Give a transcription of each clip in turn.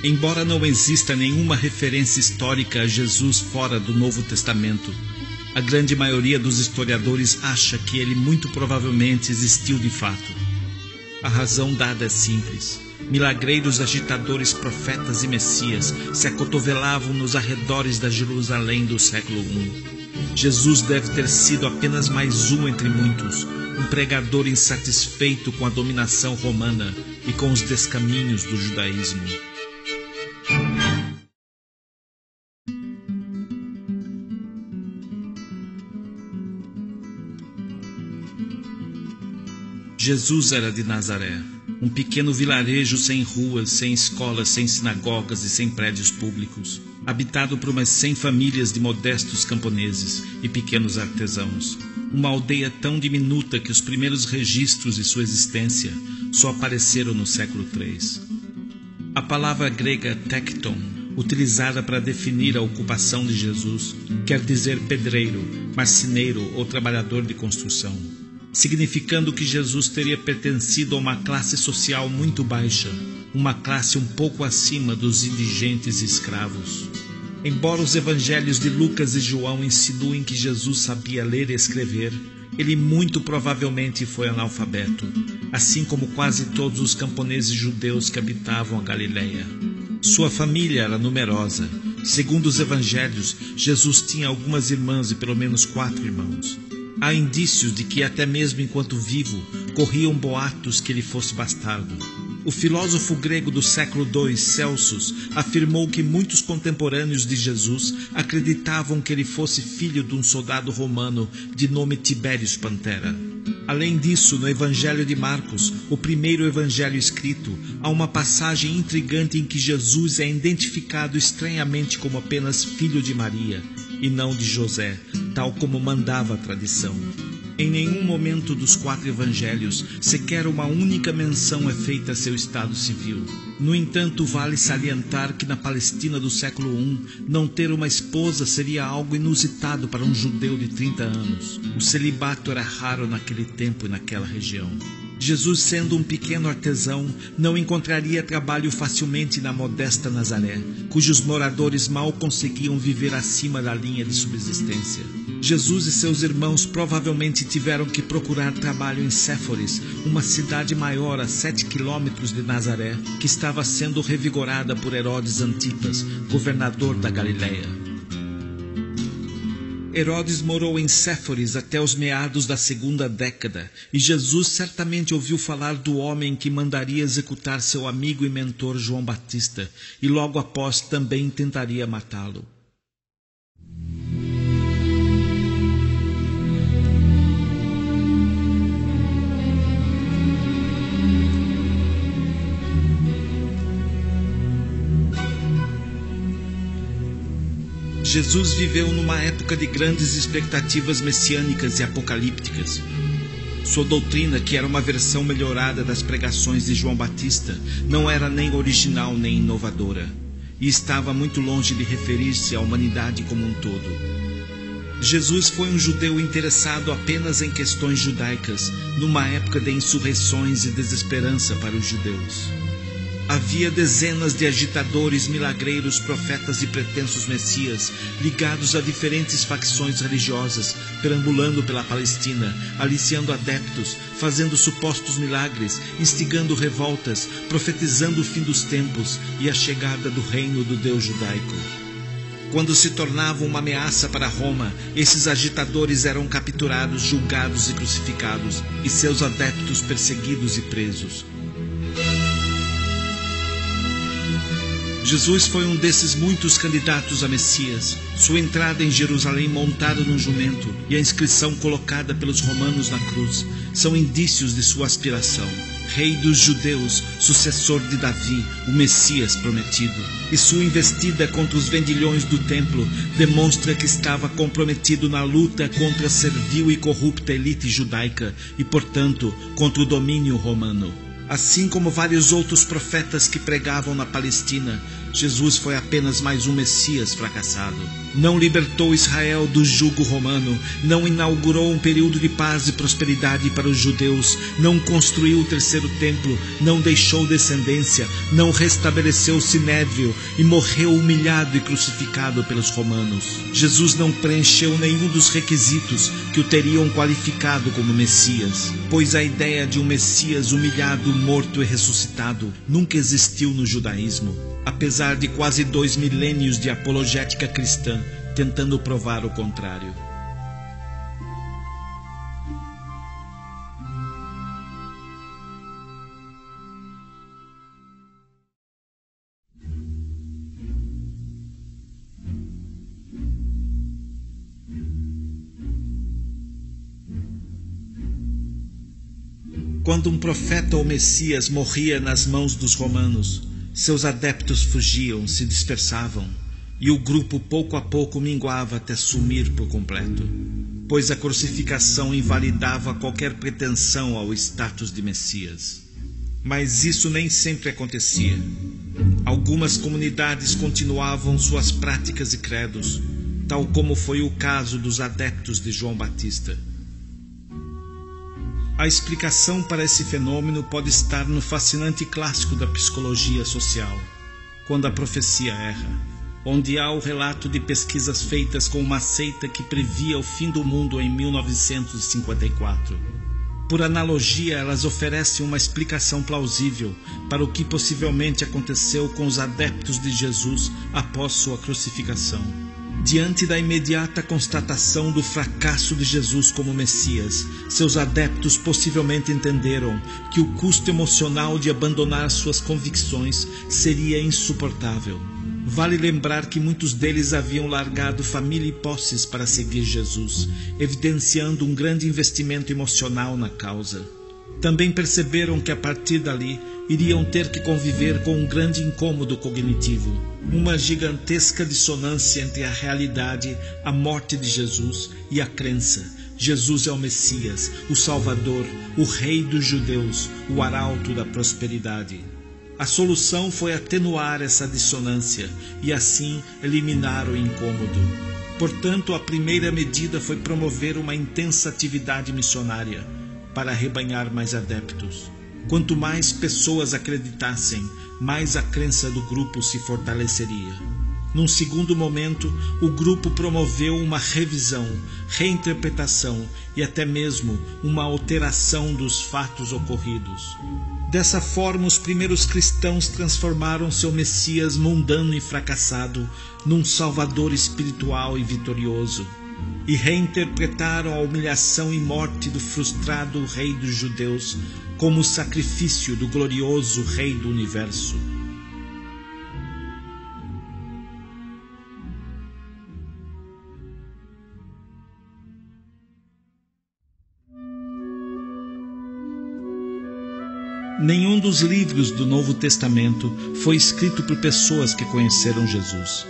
Embora não exista nenhuma referência histórica a Jesus fora do Novo Testamento, a grande maioria dos historiadores acha que ele muito provavelmente existiu de fato. A razão dada é simples. Milagreiros, agitadores, profetas e messias se acotovelavam nos arredores da Jerusalém do século I. Jesus deve ter sido apenas mais um entre muitos, um pregador insatisfeito com a dominação romana e com os descaminhos do judaísmo. Jesus era de Nazaré, um pequeno vilarejo sem ruas, sem escolas, sem sinagogas e sem prédios públicos, habitado por umas 100 famílias de modestos camponeses e pequenos artesãos. Uma aldeia tão diminuta que os primeiros registros de sua existência só apareceram no século III. A palavra grega tekton, utilizada para definir a ocupação de Jesus, quer dizer pedreiro, marceneiro ou trabalhador de construção, significando que Jesus teria pertencido a uma classe social muito baixa, uma classe um pouco acima dos indigentes e escravos. Embora os evangelhos de Lucas e João insinuem que Jesus sabia ler e escrever, ele muito provavelmente foi analfabeto, assim como quase todos os camponeses judeus que habitavam a Galileia. Sua família era numerosa. Segundo os evangelhos, Jesus tinha algumas irmãs e pelo menos 4 irmãos. Há indícios de que até mesmo enquanto vivo, corriam boatos que ele fosse bastardo. O filósofo grego do século II, Celsus, afirmou que muitos contemporâneos de Jesus acreditavam que ele fosse filho de um soldado romano de nome Tibérius Pantera. Além disso, no Evangelho de Marcos, o primeiro evangelho escrito, há uma passagem intrigante em que Jesus é identificado estranhamente como apenas filho de Maria, e não de José, tal como mandava a tradição. Em nenhum momento dos 4 evangelhos, sequer uma única menção é feita a seu estado civil. No entanto, vale salientar que na Palestina do século I, não ter uma esposa seria algo inusitado para um judeu de 30 anos. O celibato era raro naquele tempo e naquela região. Jesus, sendo um pequeno artesão, não encontraria trabalho facilmente na modesta Nazaré, cujos moradores mal conseguiam viver acima da linha de subsistência. Jesus e seus irmãos provavelmente tiveram que procurar trabalho em Séforis, uma cidade maior a 7 quilômetros de Nazaré, que estava sendo revigorada por Herodes Antipas, governador da Galileia. Herodes morou em Séforis até os meados da 2ª década, e Jesus certamente ouviu falar do homem que mandaria executar seu amigo e mentor João Batista, e logo após também tentaria matá-lo. Jesus viveu numa época de grandes expectativas messiânicas e apocalípticas. Sua doutrina, que era uma versão melhorada das pregações de João Batista, não era nem original nem inovadora, e estava muito longe de referir-se à humanidade como um todo. Jesus foi um judeu interessado apenas em questões judaicas, numa época de insurreições e desesperança para os judeus. Havia dezenas de agitadores, milagreiros, profetas e pretensos messias, ligados a diferentes facções religiosas, perambulando pela Palestina, aliciando adeptos, fazendo supostos milagres, instigando revoltas, profetizando o fim dos tempos e a chegada do reino do Deus judaico. Quando se tornavam uma ameaça para Roma, esses agitadores eram capturados, julgados e crucificados, e seus adeptos perseguidos e presos. Jesus foi um desses muitos candidatos a Messias. Sua entrada em Jerusalém montado num jumento e a inscrição colocada pelos romanos na cruz são indícios de sua aspiração. Rei dos judeus, sucessor de Davi, o Messias prometido. E sua investida contra os vendilhões do templo demonstra que estava comprometido na luta contra a servil e corrupta elite judaica e, portanto, contra o domínio romano. Assim como vários outros profetas que pregavam na Palestina, Jesus foi apenas mais um Messias fracassado. Não libertou Israel do jugo romano, não inaugurou um período de paz e prosperidade para os judeus, não construiu o terceiro templo, não deixou descendência, não restabeleceu o sinédrio e morreu humilhado e crucificado pelos romanos. Jesus não preencheu nenhum dos requisitos que o teriam qualificado como Messias, pois a ideia de um Messias humilhado, morto e ressuscitado nunca existiu no judaísmo, apesar de quase 2 milênios de apologética cristã tentando provar o contrário. Quando um profeta ou Messias morria nas mãos dos romanos, seus adeptos fugiam, se dispersavam, e o grupo pouco a pouco minguava até sumir por completo, pois a crucificação invalidava qualquer pretensão ao status de Messias. Mas isso nem sempre acontecia. Algumas comunidades continuavam suas práticas e credos, tal como foi o caso dos adeptos de João Batista. A explicação para esse fenômeno pode estar no fascinante clássico da psicologia social, Quando a Profecia Erra, onde há o relato de pesquisas feitas com uma seita que previa o fim do mundo em 1954. Por analogia, elas oferecem uma explicação plausível para o que possivelmente aconteceu com os adeptos de Jesus após sua crucificação. Diante da imediata constatação do fracasso de Jesus como Messias, seus adeptos possivelmente entenderam que o custo emocional de abandonar suas convicções seria insuportável. Vale lembrar que muitos deles haviam largado família e posses para seguir Jesus, evidenciando um grande investimento emocional na causa. Também perceberam que a partir dali iriam ter que conviver com um grande incômodo cognitivo, uma gigantesca dissonância entre a realidade, a morte de Jesus e a crença. Jesus é o Messias, o Salvador, o Rei dos Judeus, o Arauto da prosperidade. A solução foi atenuar essa dissonância e assim eliminar o incômodo. Portanto, a primeira medida foi promover uma intensa atividade missionária para arrebanhar mais adeptos. Quanto mais pessoas acreditassem, mais a crença do grupo se fortaleceria. Num segundo momento, o grupo promoveu uma revisão, reinterpretação e até mesmo uma alteração dos fatos ocorridos. Dessa forma, os primeiros cristãos transformaram seu Messias mundano e fracassado num Salvador espiritual e vitorioso, e reinterpretaram a humilhação e morte do frustrado Rei dos Judeus como o sacrifício do glorioso Rei do Universo. Nenhum dos livros do Novo Testamento foi escrito por pessoas que conheceram Jesus.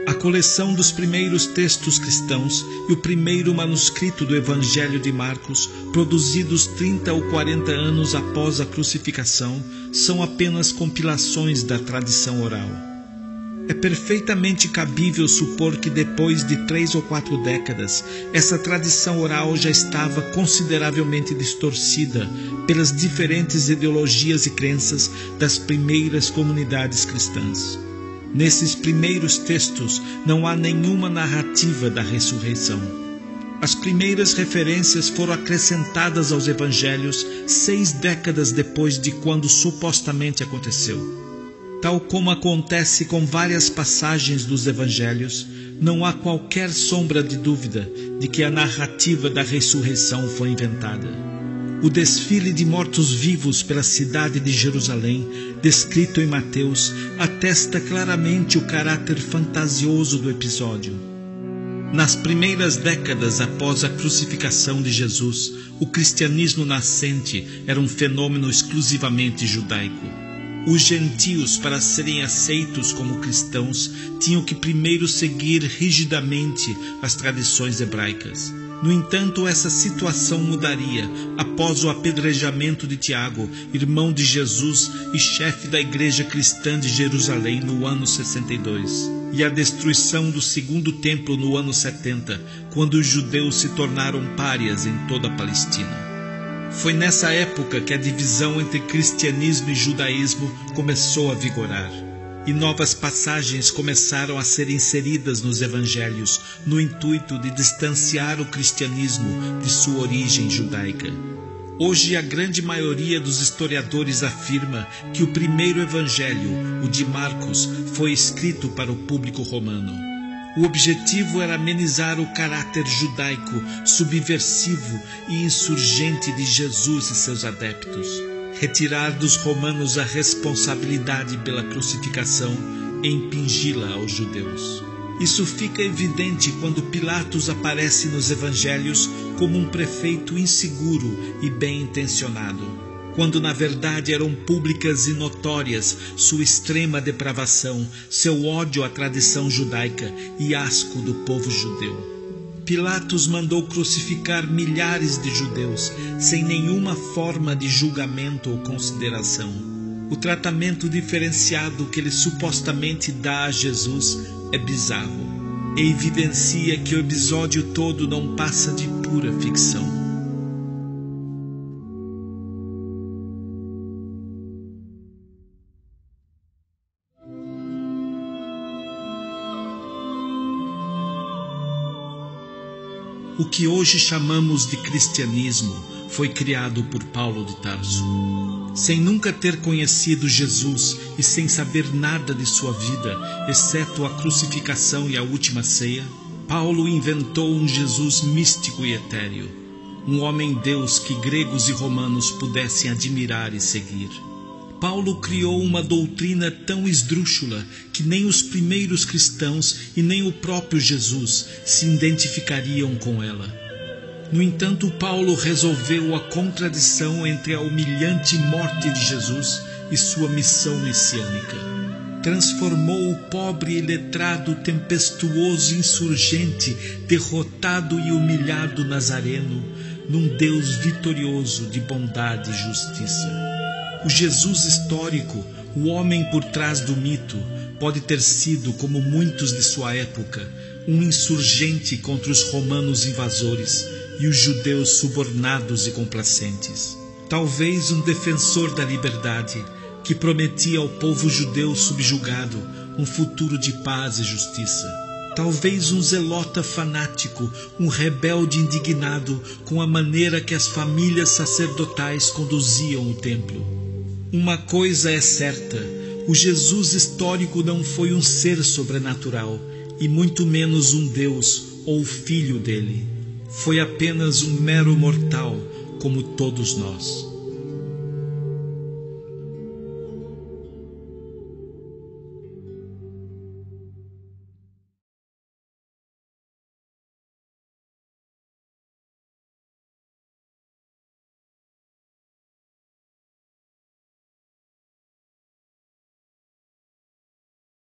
A coleção dos primeiros textos cristãos e o primeiro manuscrito do Evangelho de Marcos, produzidos 30 ou 40 anos após a crucificação, são apenas compilações da tradição oral. É perfeitamente cabível supor que depois de 3 ou 4 décadas, essa tradição oral já estava consideravelmente distorcida pelas diferentes ideologias e crenças das primeiras comunidades cristãs. Nesses primeiros textos não há nenhuma narrativa da ressurreição. As primeiras referências foram acrescentadas aos evangelhos 6 décadas depois de quando supostamente aconteceu. Tal como acontece com várias passagens dos evangelhos, não há qualquer sombra de dúvida de que a narrativa da ressurreição foi inventada. O desfile de mortos-vivos pela cidade de Jerusalém, descrito em Mateus, atesta claramente o caráter fantasioso do episódio. Nas primeiras décadas após a crucificação de Jesus, o cristianismo nascente era um fenômeno exclusivamente judaico. Os gentios, para serem aceitos como cristãos, tinham que primeiro seguir rigidamente as tradições hebraicas. No entanto, essa situação mudaria após o apedrejamento de Tiago, irmão de Jesus e chefe da igreja cristã de Jerusalém no ano 62, e a destruição do segundo templo no ano 70, quando os judeus se tornaram párias em toda a Palestina. Foi nessa época que a divisão entre cristianismo e judaísmo começou a vigorar, e novas passagens começaram a ser inseridas nos evangelhos no intuito de distanciar o cristianismo de sua origem judaica. Hoje, a grande maioria dos historiadores afirma que o primeiro evangelho, o de Marcos, foi escrito para o público romano. O objetivo era amenizar o caráter judaico, subversivo e insurgente de Jesus e seus adeptos, retirar dos romanos a responsabilidade pela crucificação e impingi-la aos judeus. Isso fica evidente quando Pilatos aparece nos evangelhos como um prefeito inseguro e bem-intencionado, quando na verdade eram públicas e notórias sua extrema depravação, seu ódio à tradição judaica e asco do povo judeu. Pilatos mandou crucificar milhares de judeus, sem nenhuma forma de julgamento ou consideração. O tratamento diferenciado que ele supostamente dá a Jesus é bizarro e evidencia que o episódio todo não passa de pura ficção. O que hoje chamamos de cristianismo foi criado por Paulo de Tarso. Sem nunca ter conhecido Jesus e sem saber nada de sua vida, exceto a crucificação e a última ceia, Paulo inventou um Jesus místico e etéreo, um homem-deus que gregos e romanos pudessem admirar e seguir. Paulo criou uma doutrina tão esdrúxula que nem os primeiros cristãos e nem o próprio Jesus se identificariam com ela. No entanto, Paulo resolveu a contradição entre a humilhante morte de Jesus e sua missão messiânica. Transformou o pobre e letrado, tempestuoso insurgente, derrotado e humilhado Nazareno, num Deus vitorioso de bondade e justiça. O Jesus histórico, o homem por trás do mito, pode ter sido, como muitos de sua época, um insurgente contra os romanos invasores e os judeus subornados e complacentes. Talvez um defensor da liberdade, que prometia ao povo judeu subjugado um futuro de paz e justiça. Talvez um zelota fanático, um rebelde indignado com a maneira que as famílias sacerdotais conduziam o templo. Uma coisa é certa, o Jesus histórico não foi um ser sobrenatural, e muito menos um Deus ou filho dele. Foi apenas um mero mortal, como todos nós.